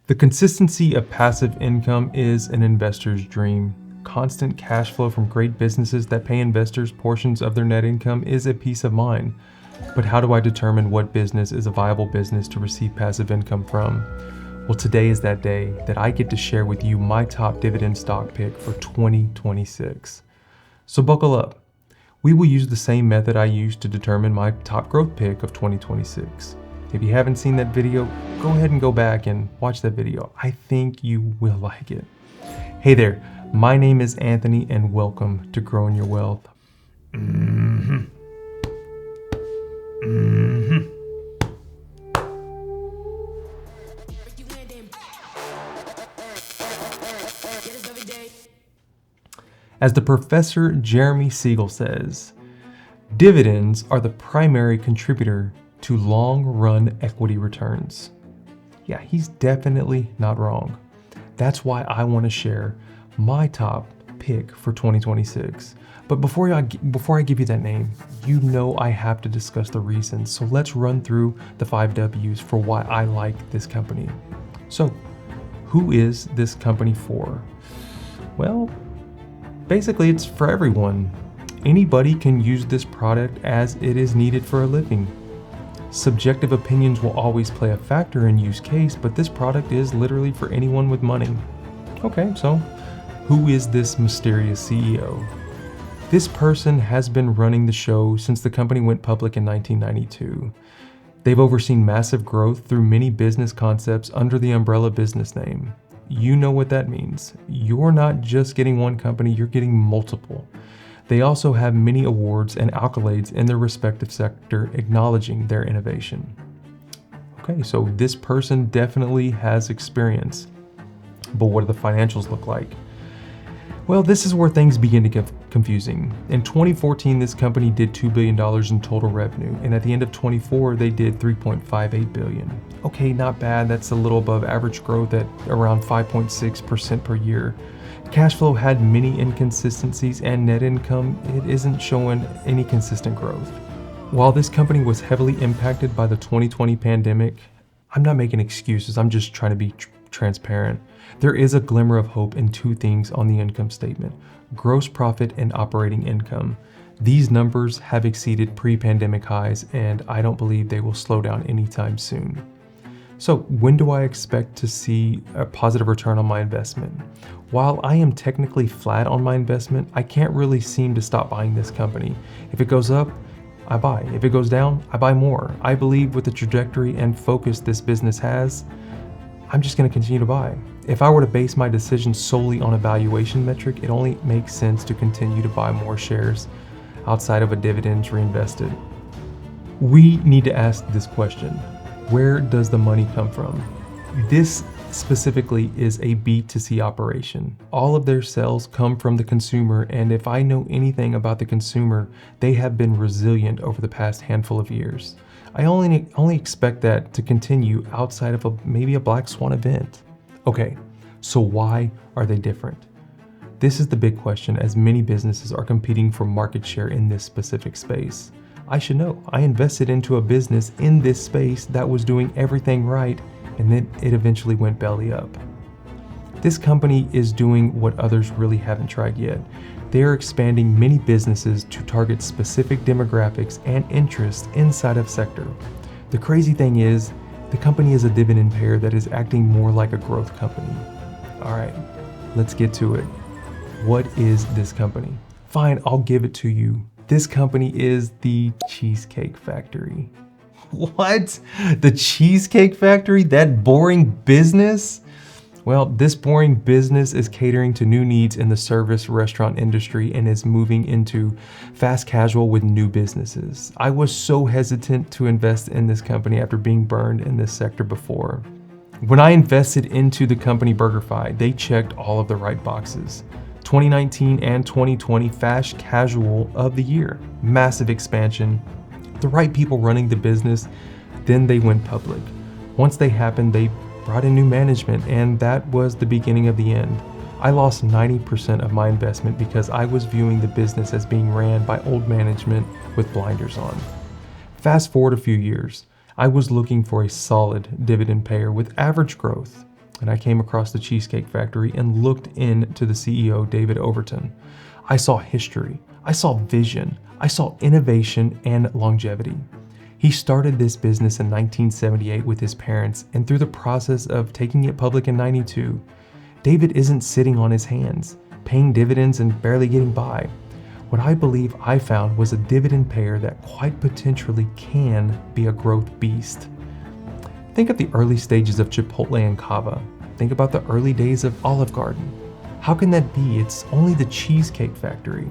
The consistency of passive income is an investor's dream. Constant cash flow from great businesses that pay investors portions of their net income is a peace of mind. But how do I determine what business is a viable business to receive passive income from? Well, today is that day that I get to share with you my top dividend stock pick for 2026. So buckle up. We will use the same method I used to determine my top growth pick of 2026. If you haven't seen that video, go ahead and go back and watch that video. I think you will like it. Hey there, my name is Anthony and welcome to Growing Your Wealth. As the professor Jeremy Siegal says, dividends are the primary contributor to long-run equity returns. Yeah, he's definitely not wrong. That's why I want to share my top pick for 2026. But before I give you that name, you know I have to discuss the reasons. So let's run through the 5 W's for why I like this company. So, who is this company for? Well, basically it's for everyone. Anybody can use this product as it is needed for a living. Subjective opinions will always play a factor in use case, but this product is literally for anyone with money. Okay, so who is this mysterious CEO? This person has been running the show since the company went public in 1992. They've overseen massive growth through many business concepts under the umbrella business name. You know what that means. You're not just getting one company, you're getting multiple. They also have many awards and accolades in their respective sector acknowledging their innovation. Okay, so this person definitely has experience. But what do the financials look like? Well, this is where things begin to get confusing. In 2014, this company did $2 billion in total revenue, and at the end of 24, they did $3.58 billion. Okay, not bad. That's a little above average growth at around 5.6% per year. Cash flow had many inconsistencies, and net income, it isn't showing any consistent growth. While this company was heavily impacted by the 2020 pandemic, I'm not making excuses, I'm just trying to be transparent. There is a glimmer of hope in two things on the income statement: gross profit and operating income. These numbers have exceeded pre-pandemic highs, and I don't believe they will slow down anytime soon. So when do I expect to see a positive return on my investment? While I am technically flat on my investment, I can't really seem to stop buying this company. If it goes up, I buy. If it goes down, I buy more. I believe with the trajectory and focus this business has, I'm just going to continue to buy. If I were to base my decision solely on a valuation metric, it only makes sense to continue to buy more shares outside of a dividends reinvested. We need to ask this question: where does the money come from? This specifically is a B2C operation. All of their sales come from the consumer, and if I know anything about the consumer, they have been resilient over the past handful of years. I only expect that to continue outside of maybe a black swan event. Okay, so why are they different? This is the big question, as many businesses are competing for market share in this specific space. I should know. I invested into a business in this space that was doing everything right, and then it eventually went belly up. This company is doing what others really haven't tried yet. They are expanding many businesses to target specific demographics and interests inside of sector. The crazy thing is, the company is a dividend payer that is acting more like a growth company. All right, let's get to it. What is this company? Fine, I'll give it to you. This company is the Cheesecake Factory. What? The Cheesecake Factory? That boring business? Well, this boring business is catering to new needs in the service restaurant industry and is moving into fast casual with new businesses. I was so hesitant to invest in this company after being burned in this sector before. When I invested into the company BurgerFi, they checked all of the right boxes. 2019 and 2020 fast casual of the year, massive expansion, the right people running the business, then they went public. Once they happened, they brought in new management, and that was the beginning of the end. I lost 90% of my investment because I was viewing the business as being ran by old management with blinders on. Fast forward a few years, I was looking for a solid dividend payer with average growth. and I came across the Cheesecake Factory and looked into the CEO David Overton. I saw history, I saw vision, I saw innovation and longevity. He started this business in 1978 with his parents, and through the process of taking it public in 92, David isn't sitting on his hands, paying dividends and barely getting by. What I believe I found was a dividend payer that quite potentially can be a growth beast. Think of the early stages of Chipotle and Cava. Think about the early days of Olive Garden. How can that be? It's only the Cheesecake Factory.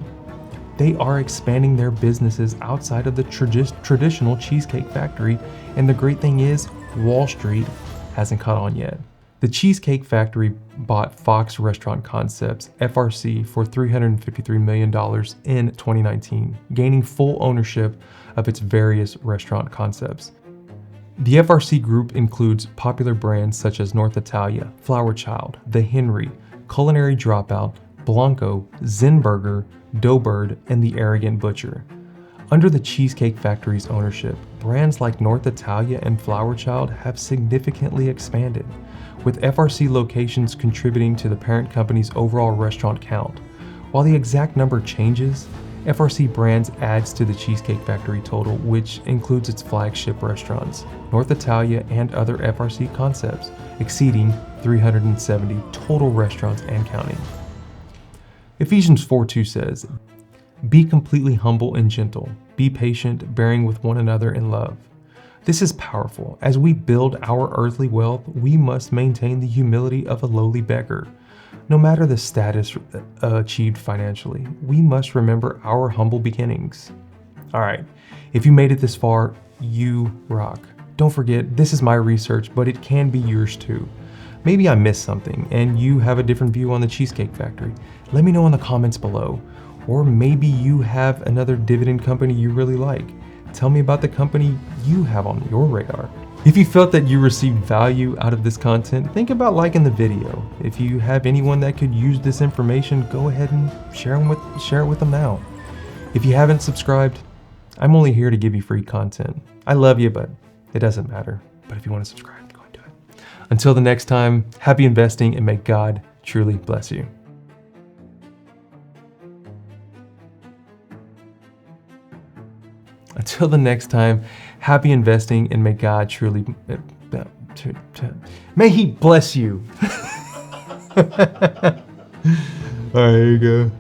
They are expanding their businesses outside of the traditional Cheesecake Factory, and the great thing is, Wall Street hasn't caught on yet. The Cheesecake Factory bought Fox Restaurant Concepts, FRC, for $353 million in 2019, gaining full ownership of its various restaurant concepts. The FRC group includes popular brands such as North Italia, Flower Child, The Henry, Culinary Dropout, Blanco, Zen Burger, Doughbird, and The Arrogant Butcher. Under the Cheesecake Factory's ownership, brands like North Italia and Flower Child have significantly expanded, with FRC locations contributing to the parent company's overall restaurant count. While the exact number changes, FRC Brands adds to the Cheesecake Factory total, which includes its flagship restaurants, North Italia and other FRC concepts, exceeding 370 total restaurants and counting. Ephesians 4:2 says, "Be completely humble and gentle, be patient, bearing with one another in love." This is powerful. As we build our earthly wealth, we must maintain the humility of a lowly beggar. No matter the status achieved financially, we must remember our humble beginnings. All right, if you made it this far, you rock. Don't forget, this is my research, but it can be yours too. Maybe I missed something and you have a different view on the Cheesecake Factory. Let me know in the comments below. Or maybe you have another dividend company you really like. Tell me about the company you have on your radar. If you felt that you received value out of this content, think about liking the video. If you have anyone that could use this information, go ahead and share it with them now. If you haven't subscribed, I'm only here to give you free content. I love you, but it doesn't matter. But if you want to subscribe, go and do it. Until the next time, happy investing and may God truly bless you. Until the next time, happy investing and may God truly, may He bless you. All right, here you go.